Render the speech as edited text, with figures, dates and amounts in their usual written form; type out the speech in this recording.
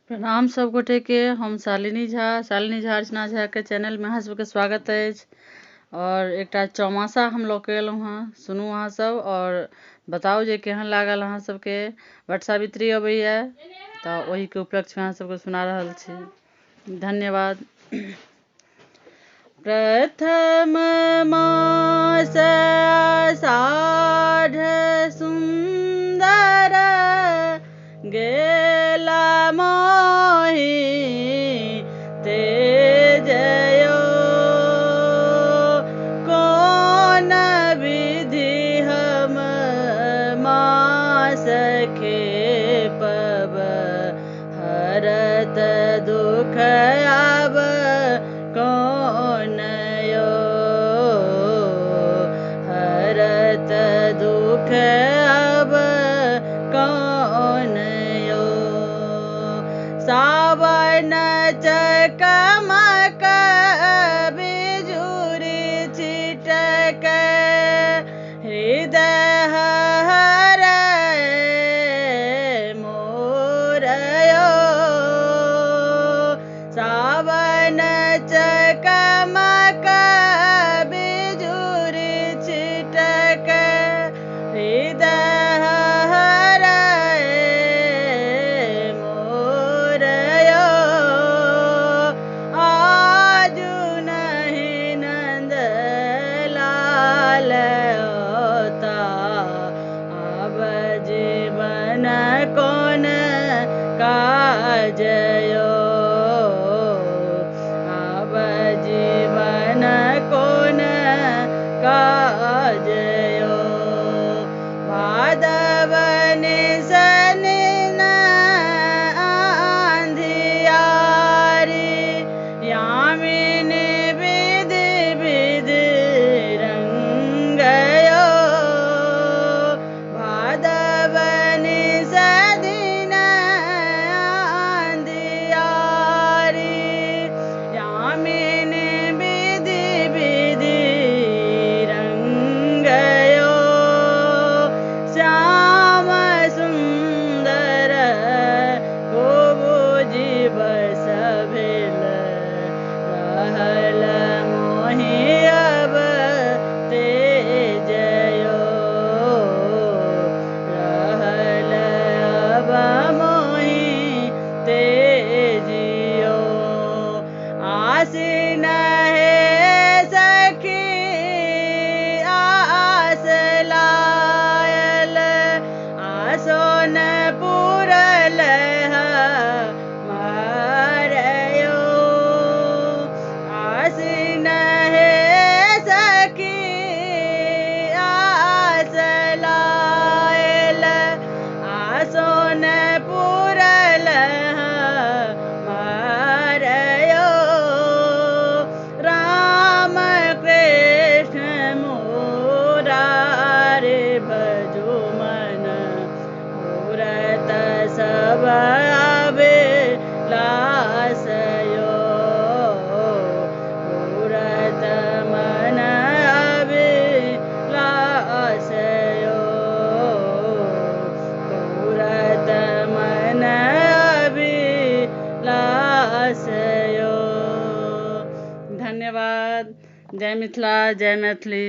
प्रणाम सब गोटे के। हम शालिनी झा अर्चना झा के चैनल में अहाँ सबके स्वागत है। और एकटा चौमासा हम लोग केलहुँ हँ, सुनू अहाँ सब और बताओ जे केहन लागल अहाँ सबके। वट सावित्री अबैया तऽ ओही के उपलक्ष्य में अहाँ सबके सुना रहल छी। धन्यवाद। प्रथम मास आषाढ़ सुंदर गेला मोहि तेजयो कौन विधि हम मास खेपब हरत दुख अब कौन यो हरत दुख अब कौन यो। सावन चकमक बिजुरी छिटक हृदय हरै मोर यो। सावन चकमक बिजुरी छिटक हृदय हरै मोर यो। आजु नहीं नंद लाल होता अब जीवन कौन काज यो। अब जीवन कौन काज यो। भादवन सनि आंधियारी यामिनी विधि विधि रंग यो। भादवन सदिन आंधियारी यामिनी विधि विधि रंग यो। श्याम सुंदर खूबु जीव सभेल रहल मोहि अब तेजयो रहल अब मोहि तेजियो। आसीन हे सखी आस लायल आसोन पूरल हमारयो। आसीन हे सखी आस लायल आसोन पूरल हमारयो। राम कृष्ण मुरारे भजो मन मूरत सब अभिलाष यो। मूरत मन अभिलाष यो। मूरत मन अभिलाष यो। धन्यवाद। जय मिथिला, जय मैथिली।